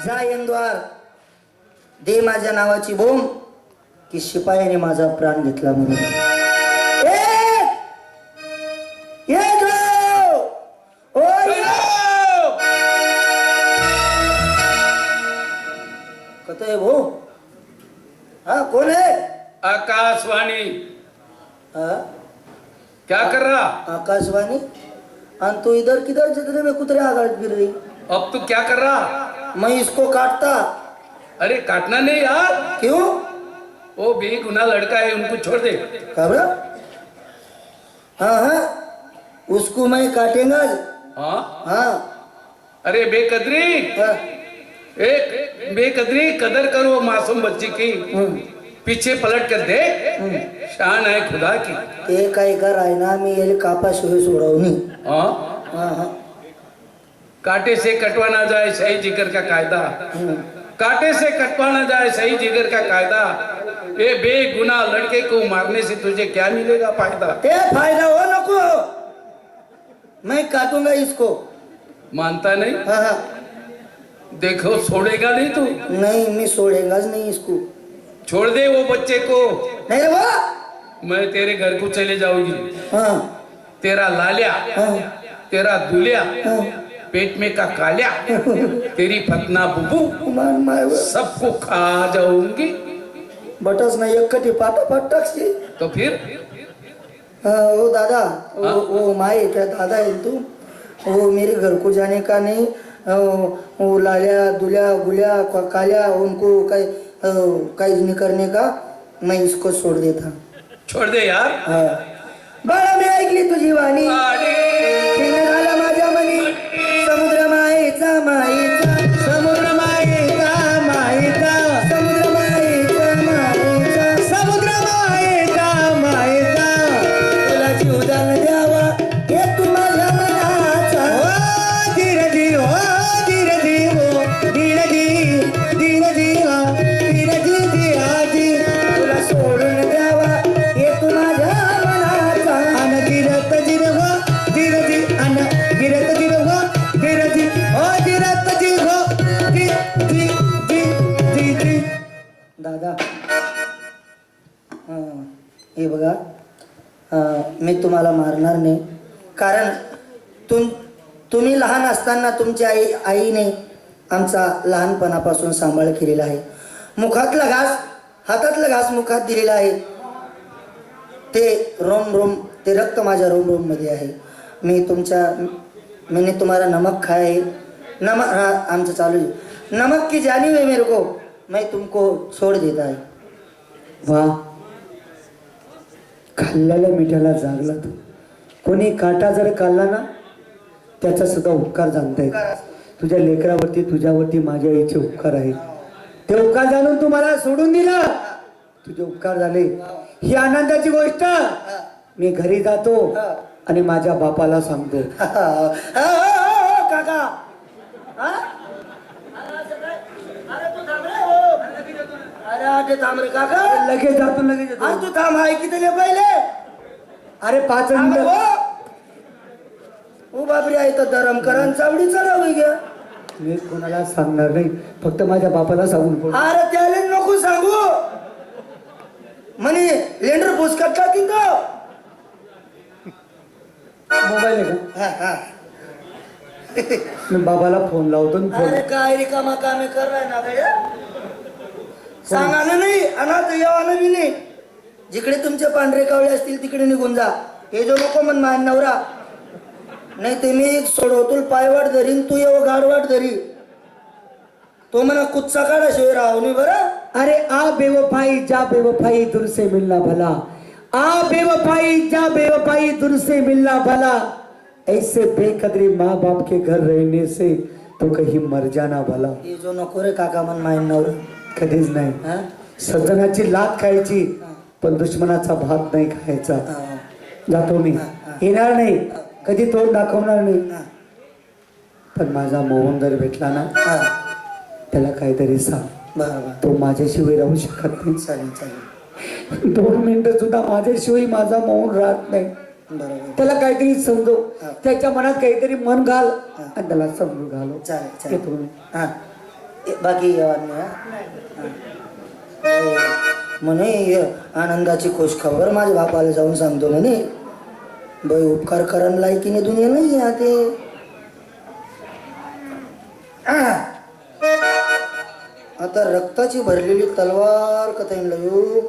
जा यंद्वार दे माझ्या नावाची बोंब की शिपायाने माझा प्राण घेतला म्हणून. कतो है वो? हाँ कौन है? आकाशवाणी। हाँ क्या कर रहा? आकाशवाणी और तू इधर किधर जतरे में कुतरे आगाड़ फिर रही? अब तू क्या कर रहा? मैं इसको काटता. अरे काटना नहीं यार. क्यों? वो बेगुनाह लड़का है, उनको छोड़ दे. खबर? हाँ हाँ उसको मैं काटेगा. हाँ हाँ अरे बेकदरी, हाँ. एक बेकदरी कदर करो मासूम बच्ची की. पीछे पलट कर दे. शान है खुदा की. ते काय कर आहे ना मी याला कापा शिवाय सोडवणी. हाँ हाँ हाँ कांटे से कटवा ना जाए सही जिगर का कायदा. कांटे से कटवा ना जाए सही जिगर का कायदा. ये बेगुनाह लड़के को मारने से तुझे क्या मिलेगा फायदा? ते फायदा हो नको. मैं काटूंगा इसको. मानता नहीं? हाँ हाँ देखो छोड़ेगा नहीं तू. नहीं मैं छोड़ेगा नहीं इसको. छोड़ दे वो बच्चे को. नहीं रे वाह. मैं तेरे घर को चले जाऊंगी. हाँ तेरा लालिया, हाँ तेरा दुलिया, हाँ. पेट में का कालिया, तेरी फतना बुबू मान माय सबको खा जाऊंगी. बटस ना एक कटी पाटा पटक. तो फिर वो दादा वो माए क्या दादा है तू. वो मेरे घर को जाने का नहीं. वो लालिया दुलिया गुलिया कालिया उनको काहीच नहीं करने का. मैं इसको छोड़ देता. छोड़ दे यार. हाँ बाळा मी ऐकली तुझी वाणी. झाला माझ्या मनी समुद्र मायेचा मायेचा समुद्र मायेचा मायेचा समुद्र मायेचा मायेचा समुद्र मायेचा मायेचा. तुला जीवदान द्यावा हे तू माझ्या मनाचा. हो धीरजी हो धीरजी हो धीरजी धीरजी हो धीरजी धीरजी. तुला सोडून द्यावा हे तू माझ्या मनाचा. अन धीरत जिरव धीरजी अन धीरत जिरव धीरजी हो धीरत जिरव धी धी धी धी धी. दादा हे बघा मी तुम्हाला मारणार नाही. कारण तुम्ही लहान असताना तुमच्या आईने आमचा लहानपणापासून सांभाळ केलेला आहे. मुखातला घास हातातला घास मुखात दिलेला आहे. ते रोम रोम ते रक्त माझ्या रोम रोम मध्ये आहे. मैंने तुम्हारा नमक खाया है. नमक हाँ आमचं चालू आहे. नमक की जानी है मेरे को. मैं तुमको छोड़ देता है. वा खाल्लेल्या मिठाला जागला तू. कोणी काटा जर काढला ना त्याचा सुद्धा उपकार जाणता येत. तुझ्या लेकरावरती तुझ्यावरती माझ्या आईचे उपकार आहेत. ते उपकार जाणून तू मला सोडून दिला. तुझे उपकार झाले ही आनंदाची गोष्ट. मी घरी जातो आणि माझ्या बापाला सांगतो. काका अरे आटे थांब रे काका. लगेच जातो लगेच आज येतो. तू थांब आहे की त्याला पहिले. अरे 5 थांब मिनिट. ओ बापरे आहे तर धरम करण चावडी चालव घ्या. मी कोणाला सांगणार नाही. फक्त माझ्या बापाला सांगून पड. अरे त्याला नको सांगू. म्हणे लेंडर पुस्तकात टाकीन तो. मोबाईल आहे का? हा हा. मी बाबाला फोन लावतो आणि अरे फोन. काय रिकामा कामे कराय ना गड्या. सांगायला नाही अनाथ यावानं बी नाही. जिकडे तुमचे पांढरे कावळे असतील तिकडे निघून जा. हे जो नको म्हण मान नवरा. नाही ते मी सोडवतुल पायवाट धरीन तू येव गाडवाट धरी. तो म्हणा कुच्चा काढा शिवाय राहू नाही बरं. अरे आ बेवफाई जा बेवफाई दूर से मिलना भला. आ बेवफाई जा बेवफाई दूर से मिलना भला. ऐसे बेकदरी माँ बाप के घर रहने से तो कहीं मर जाना भला. हे जो नको रे काका म्हण मान नवरा. कधीच नाही. हा? सज्जनाची लात खायची पण दुश्मनाचा भात नाही खायचा. हा. जातो मी. येणार नाही कधी तोंड दाखवणार नाही. हा. पण माझा मोहन जर भेटला ना हा. त्याला काहीतरी सांग. बरोबर तो माझ्याशिवाय राहू शकत नाही. चालेल चालेल. 2 मिनिटं सुद्धा माझ्याशिवाय माझा मौन राहत नाही. बरोबर त्याला काहीतरी समजव. त्याच्या मनात काहीतरी मन घाल हा. आणि त्याला समजून घालो. चालेल चालेल. येतो मी. हा बाकी येवान नाही म्हणे आनंदाची खुश खबर माझ्या बापाला जाऊन सांगतो म्हणे बाई उपकार करण लायकीने दुनिया नाही आहे ते आता रक्ताची भरलेली तलवार कथा येऊ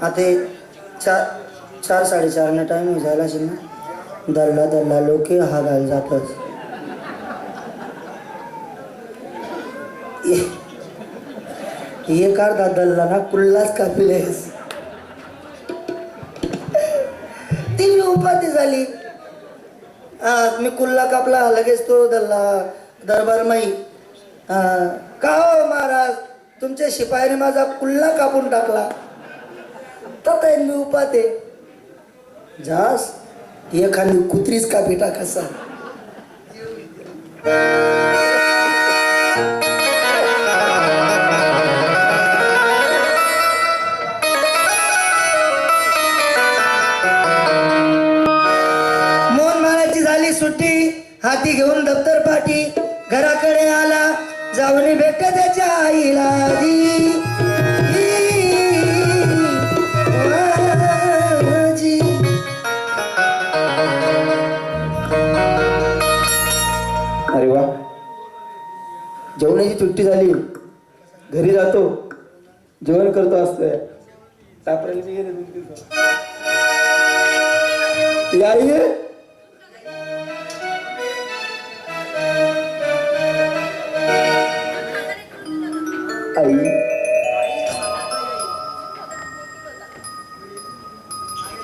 आता 4-4:30 टाइम झाला असेल ना दल्ला लोक हा घाल जातच एक अर्धा दल्ला ना कुल्लाच कापिलेस ती मी उपाधी झाली मी कुल्ला कापला लगेच तो दल्ला दरबार माई का हो महाराज तुमच्या शिपायाने माझा कुल्ला कापून टाकला तर मी उपाते जास एखादी कुत्रीच कापी टाकासा सुट्टी हाती घेऊन दप्तर पाठी घराकडे आला जाऊन भेट त्याच्या आईला अरे वा जेवणाची सुट्टी झाली घरी जातो जेवण करतो असतोय आई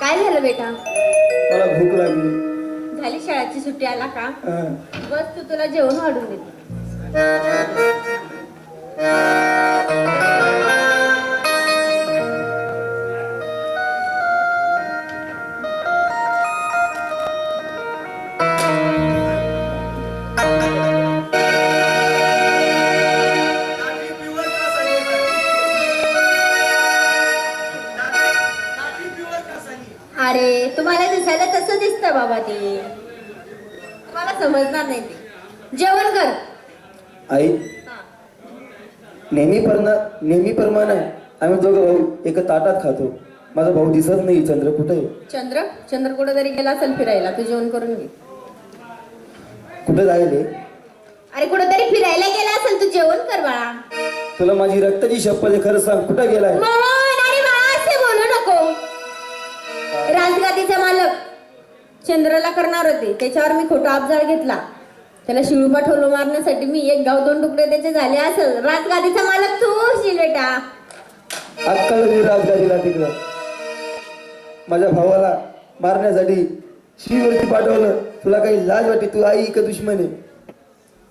काय झालं बेटा मला भूक लागली झाली शाळेची सुट्टी आला का हं. बस तू तुला जेवण वाढून देते अरे तुम्हाला दिसायला तसं दिसतं बाबा ते तुम्हाला समजणार नाही ते जेवण कर आई नेहमीप्रमाणे आम्ही दोघं भाऊ एका ताटात खातो माझा भाऊ दिसत नाही चंद्र कुठे आहे चंद्र कुठं तरी गेला असेल फिरायला तू जेवण करून घे कुठे जायले अरे कुठं तरी फिरायला गेला असेल तू जेवण कर बाळा तुला माझी रक्ताची शपथ आहे खरं सांग कुठे गेलाय मोहन आणि बाळा असे बोलू नको राजगादीचा मालक चंद्राला करणार होते त्याच्यावर मी खोटा अबजाळ घेतला त्याला शिळू पाठवलं मारण्यासाठी मी 1 गाव 2 तुकडे त्याचे झाले असेल राजगादीचा मालक तू होशील बेटा अक्कल मी राजगादीला तिकडं माझ्या भावाला मारण्यासाठी शिववरती पाठवलं तुला काही लाज वाटते तू आई का दुश्मन आहे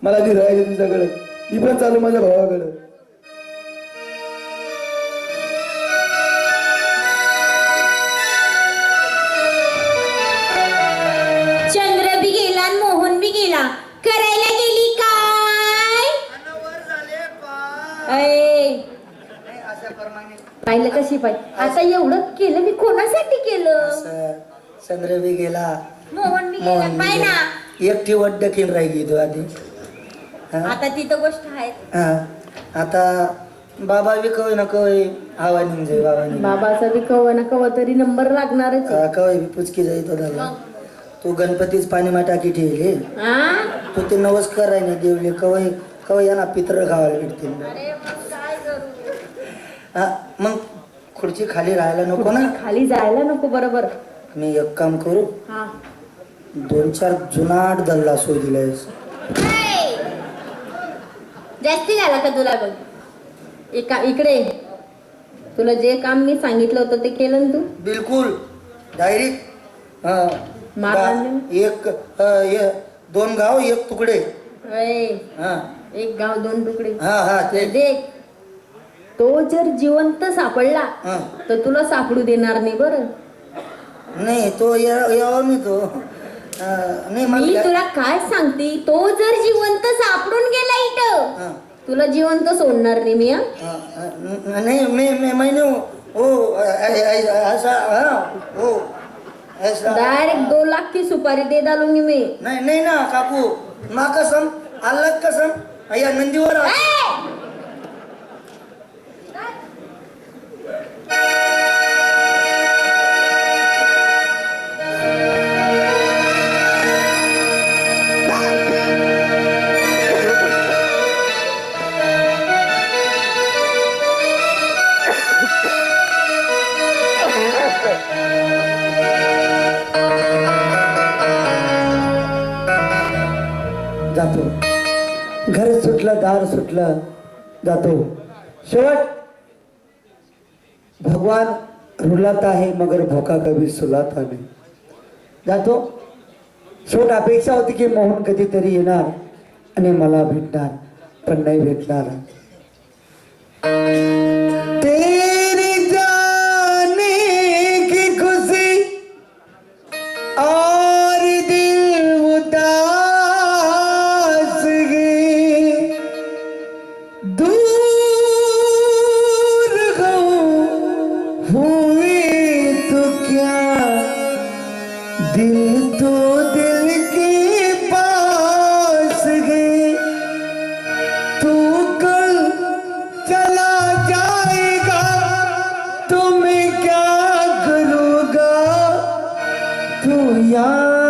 मला ती राहायचं तुझ्याकडे मी पण चालू माझ्या भावाकडं चंद्र बी गेला आणि मोहन बी गेला करायला गेली काय पाहिलं कशी पाहिजे आता एवढं केलं मी कोणासाठी केलं चंद्र बी गेला मोहन बी गेला पाय ना एकटी वड्डकीन राहिली तू आधी आता ती तर गोष्ट आहे आता बाबा बी कवय ना कवय हवा निघे बाबा बाबाचा बी कवा ना कवा तरी नंबर लागणारच आहे. कवय बी पुचकी जाई तो झाला तू गणपतीच पाणी मा टाकी ठेवले हा? तू ते नमस्कार आहे ना देवले कवय कवय या ना पित्र खावायला भेटतील अरे मग काय करू? मग खुर्ची खाली राहायला नको ना खाली जायला नको बरोबर मी एक काम करू हा 2-4 जुनाट दल्ला सोय दिलायस जास्ती झाला का तुला बघ इकडे तुला जे काम मी सांगितलं होतं ते केलं ना तू बिलकुल डायरेक्ट एक 2 गाव 1 तुकडे अय, हा 1 गाव 2 तुकडे हा ते देख तो जर जिवंत सापडला हा. तर तुला सापडू देणार नाही बरं नाही तो यावर मी तो नाही मी मला तुला काय सांगते तो जर जिवंत सापडून गेला इथं हा. तुला जिवंत सोडणार नाही मी नहीं मैं मैंने ओ ऐसा ओ ऐसा डायरेक्ट 2 लाख की सुपारी दे डालूंगी मैं नहीं नहीं ना काकू माँ कसम अलग कसम या नंदीवर आ- जातो. घर सुटलं, दार सुटलं, जातो. शेवट भगवान रुलाता है मगर भोका कभी सुलाता नहीं. जातो. शेवट अपेक्षा होती की मोहन कधीतरी येणार आणि मला भेटणार, पण नाही भेटणार. तेरी जाने की खुशी और दिल उदास गए, दूर हुए तो क्या, दिल तो दिल के पास गए. तू कल चला जाएगा तो मैं क्या करूँगा, तू यार